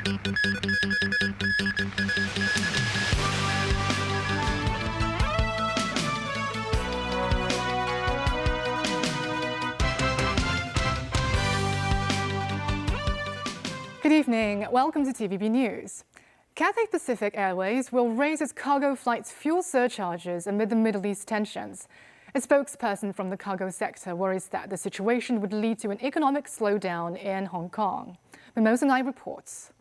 Good evening. Welcome to TVB News. Cathay Pacific Airways will raise its cargo flights' fuel surcharges amid the Middle East tensions. A spokesperson from the cargo sector worries that the situation would lead to an economic slowdown in Hong Kong. Mimosa Nai reports.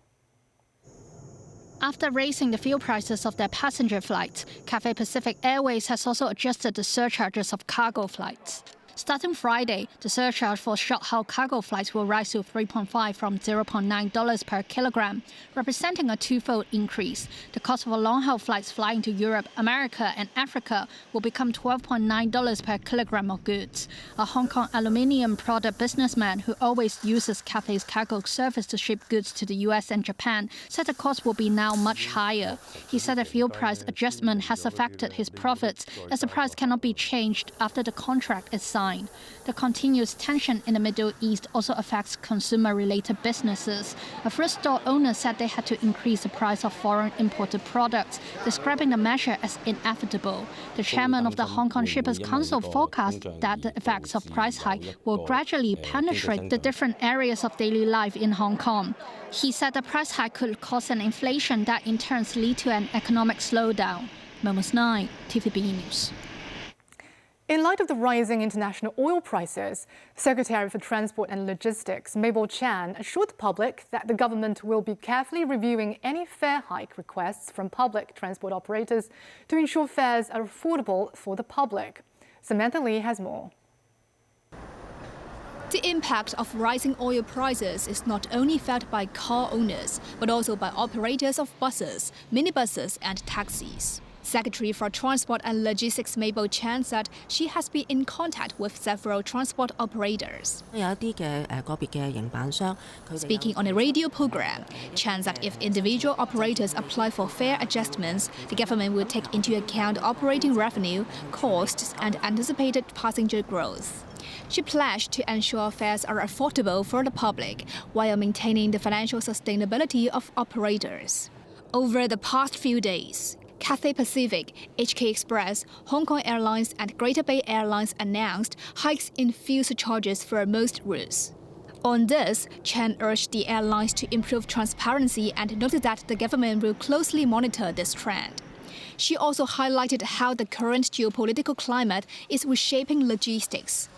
After raising the fuel prices of their passenger flights, Cathay Pacific Airways has also adjusted the surcharges of cargo flights. Starting Friday, the surcharge for short-haul cargo flights will rise to $3.5 from $0.9 per kilogram, representing a twofold increase. The cost of long-haul flights flying to Europe, America, and Africa will become $12.9 per kilogram of goods. A Hong Kong aluminium product businessman who always uses Cathay's cargo service to ship goods to the US and Japan said the cost will be now much higher. He said the fuel price adjustment has affected his profits as the price cannot be changed after the contract is signed. The continuous tension in the Middle East also affects consumer-related businesses. A fruit store owner said they had to increase the price of foreign imported products, describing the measure as inevitable. The chairman of the Hong Kong Shippers Council forecast that the effects of price hike will gradually penetrate the different areas of daily life in Hong Kong. He said the price hike could cause an inflation that in turn lead to an economic slowdown. Mimosa Nai, TVB News. In light of the rising international oil prices, Secretary for Transport and Logistics Mabel Chan assured the public that the government will be carefully reviewing any fare hike requests from public transport operators to ensure fares are affordable for the public. Samantha Lee has more. The impact of rising oil prices is not only felt by car owners, but also by operators of buses, minibuses and taxis. Secretary for Transport and Logistics Mabel Chan said she has been in contact with several transport operators. Speaking on a radio program, Chan said if individual operators apply for fare adjustments, the government will take into account operating revenue, costs, and anticipated passenger growth. She pledged to ensure fares are affordable for the public while maintaining the financial sustainability of operators. Over the past few days, Cathay Pacific, HK Express, Hong Kong Airlines and Greater Bay Airlines announced hikes in fuel surcharges for most routes. On this, Chan urged the airlines to improve transparency and noted that the government will closely monitor this trend. She also highlighted how the current geopolitical climate is reshaping logistics.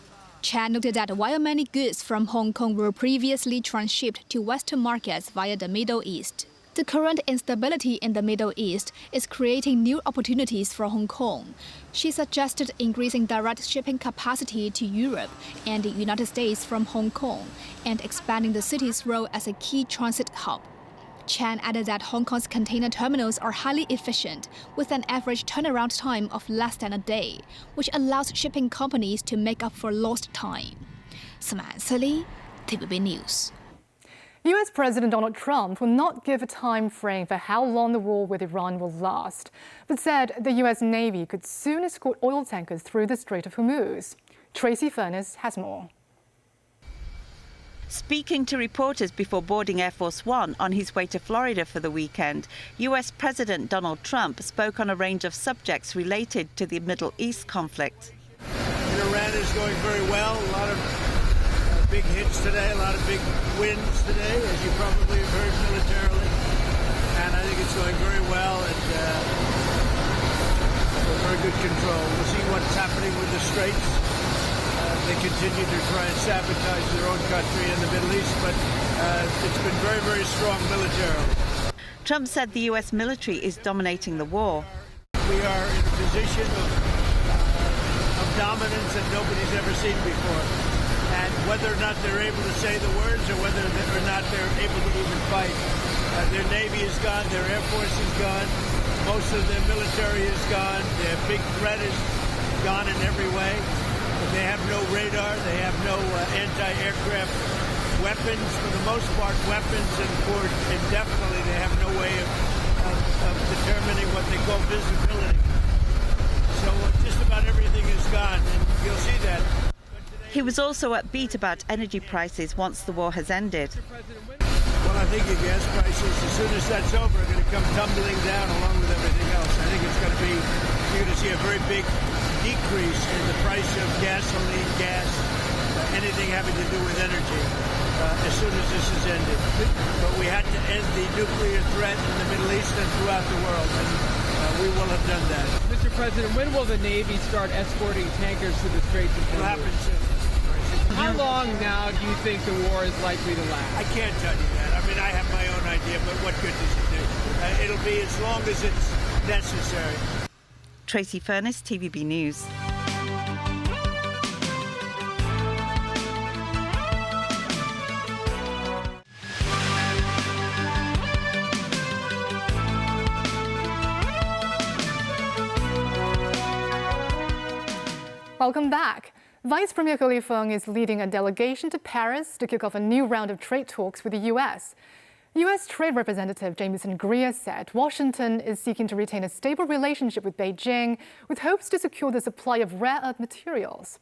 Chan noted that while many goods from Hong Kong were previously transshipped to Western markets via the Middle East, the current instability in the Middle East is creating new opportunities for Hong Kong. She suggested increasing direct shipping capacity to Europe and the United States from Hong Kong and expanding the city's role as a key transit hub. Chan added that Hong Kong's container terminals are highly efficient, with an average turnaround time of less than a day, which allows shipping companies to make up for lost time. Samantha Lee, TVB News. US President Donald Trump will not give a time frame for how long the war with Iran will last, but said the US Navy could soon escort oil tankers through the Strait of Hormuz. Tracy Furness has more. Speaking to reporters before boarding Air Force One on his way to Florida for the weekend, US President Donald Trump spoke on a range of subjects related to the Middle East conflict. Iran is going very well. A lot of big hits today, a lot of big wins today, as you probably have heard militarily. And I think it's going very well and very good control. We'll see what's happening with the Straits. They continue to try and sabotage their own country in the Middle East, but it's been very, very strong militarily. Trump said the US military is dominating the war. We are in a position of dominance that nobody's ever seen before. And whether or not they're able to say the words or whether or not they're able to even fight. Their Navy is gone, their Air Force is gone, most of their military is gone, their big threat is gone in every way. They have no radar, they have no anti-aircraft weapons, for the most part weapons, and for indefinitely they have no way of determining what they call visibility. So just about everything is gone, and you'll see that. He was also upbeat about energy prices once the war has ended. Well, I think the gas prices, as soon as that's over, are going to come tumbling down along with everything else. I think it's going to be, you're going to see a very big decrease in the price of gasoline, gas, anything having to do with energy as soon as this is ended. But we had to end the nuclear threat in the Middle East and throughout the world, and we will have done that. Mr. President, when will the Navy start escorting tankers to the Straits of Hormuz? It'll happen soon. How long now do you think the war is likely to last? I can't tell you that. I mean, I have my own idea, but what good does it do? It'll be as long as it's necessary. Tracy Furness, TVB News. Welcome back. Vice Premier Li Feng is leading a delegation to Paris to kick off a new round of trade talks with the U.S. U.S. Trade Representative Jameson Greer said Washington is seeking to retain a stable relationship with Beijing with hopes to secure the supply of rare earth materials.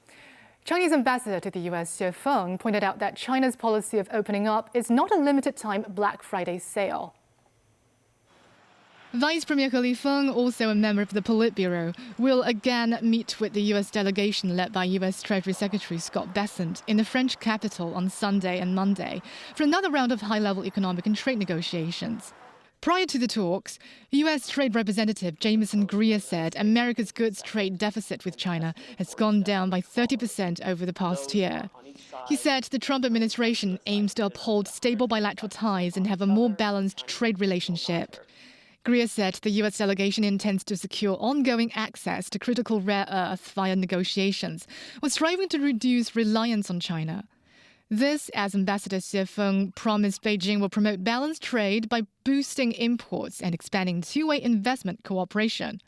Chinese ambassador to the U.S. Xie Feng pointed out that China's policy of opening up is not a limited-time Black Friday sale. Vice Premier Li Feng, also a member of the Politburo, will again meet with the U.S. delegation led by U.S. Treasury Secretary Scott Bessent in the French capital on Sunday and Monday for another round of high-level economic and trade negotiations. Prior to the talks, U.S. Trade Representative Jameson Greer said America's goods trade deficit with China has gone down by 30% over the past year. He said the Trump administration aims to uphold stable bilateral ties and have a more balanced trade relationship. Greer said the U.S. delegation intends to secure ongoing access to critical rare earth via negotiations, while striving to reduce reliance on China. This, as Ambassador Xie Feng promised Beijing will promote balanced trade by boosting imports and expanding two-way investment cooperation.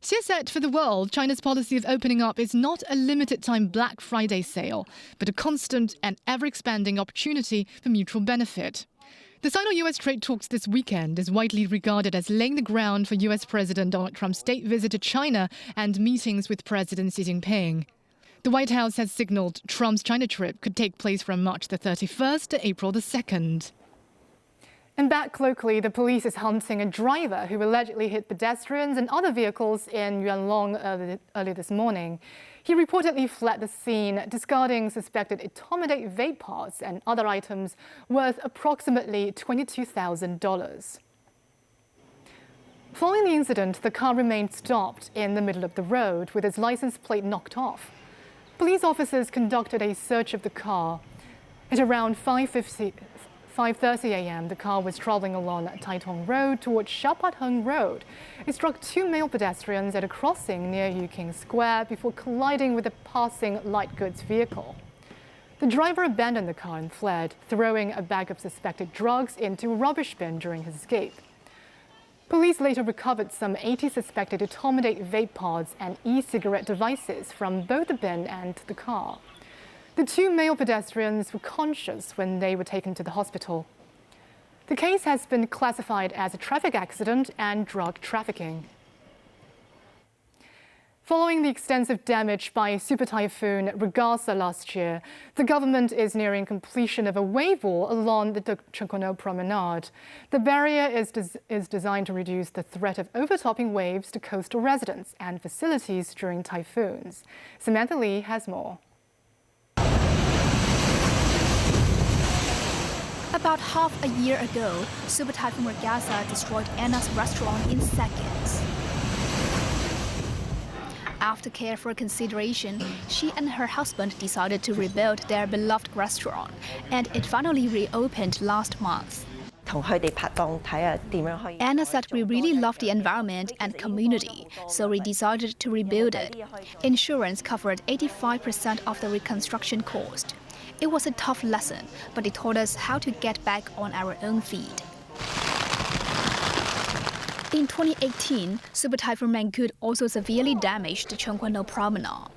Xie said for the world, China's policy of opening up is not a limited-time Black Friday sale, but a constant and ever-expanding opportunity for mutual benefit. The Sino-U.S. trade talks this weekend is widely regarded as laying the ground for U.S. President Donald Trump's state visit to China and meetings with President Xi Jinping. The White House has signaled Trump's China trip could take place from March the 31st to April the 2nd. And back locally, the police is hunting a driver who allegedly hit pedestrians and other vehicles in Yuanlong early this morning. He reportedly fled the scene, discarding suspected etomidate vape pods and other items worth approximately $22,000. Following the incident, the car remained stopped in the middle of the road with its license plate knocked off. Police officers conducted a search of the car. At around 5:30 a.m., the car was traveling along Taitong Road towards Xiaopatheng Road. It struck two male pedestrians at a crossing near Yuking Square before colliding with a passing light goods vehicle. The driver abandoned the car and fled, throwing a bag of suspected drugs into a rubbish bin during his escape. Police later recovered some 80 suspected etomidate vape pods and e-cigarette devices from both the bin and the car. The two male pedestrians were conscious when they were taken to the hospital. The case has been classified as a traffic accident and drug trafficking. Following the extensive damage by Super Typhoon Regasa last year, the government is nearing completion of a wave wall along the Chunkono Promenade. The barrier is designed to reduce the threat of overtopping waves to coastal residents and facilities during typhoons. Samantha Lee has more. About half a year ago, Super Typhoon Regasa destroyed Anna's restaurant in seconds. After careful consideration, she and her husband decided to rebuild their beloved restaurant, and it finally reopened last month. Anna said we really love the environment and community, so we decided to rebuild it. Insurance covered 85% of the reconstruction cost. It was a tough lesson, but it taught us how to get back on our own feet. In 2018, Super Typhoon Mangkhut also severely damaged the Chunkono Promenade.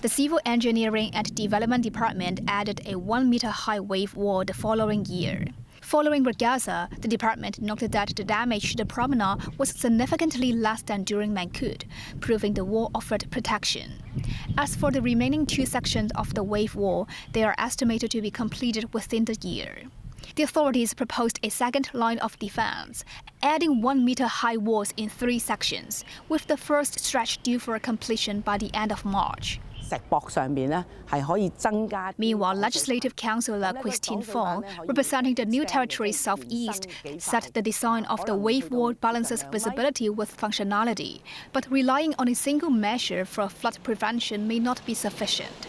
The Civil Engineering and Development Department added a 1-meter-high wave wall the following year. Following regatta, the department noted that the damage to the promenade was significantly less than during Mankud, proving the wall offered protection. As for the remaining 2 sections of the wave wall, they are estimated to be completed within the year. The authorities proposed a second line of defense, adding 1-meter-high walls in 3 sections, with the first stretch due for completion by the end of March. Meanwhile, Legislative Councillor Christine Fong, representing the New Territories Southeast, said the design of the wave wall balances visibility with functionality, but relying on a single measure for flood prevention may not be sufficient.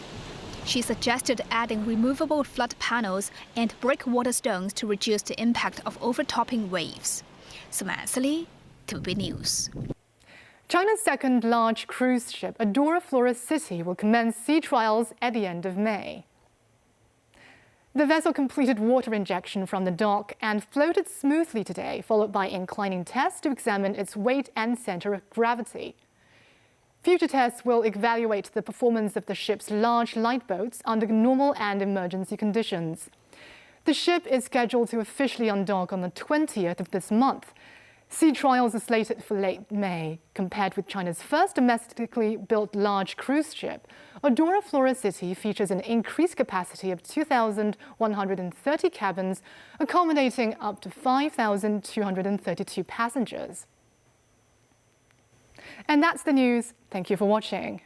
She suggested adding removable flood panels and breakwater stones to reduce the impact of overtopping waves. Samantha, TVB News. China's second large cruise ship, Adora Flora City, will commence sea trials at the end of May. The vessel completed water injection from the dock and floated smoothly today, followed by inclining tests to examine its weight and center of gravity. Future tests will evaluate the performance of the ship's large light boats under normal and emergency conditions. The ship is scheduled to officially undock on the 20th of this month. Sea trials are slated for late May. Compared with China's first domestically built large cruise ship, Adora Flora City features an increased capacity of 2,130 cabins, accommodating up to 5,232 passengers. And that's the news. Thank you for watching.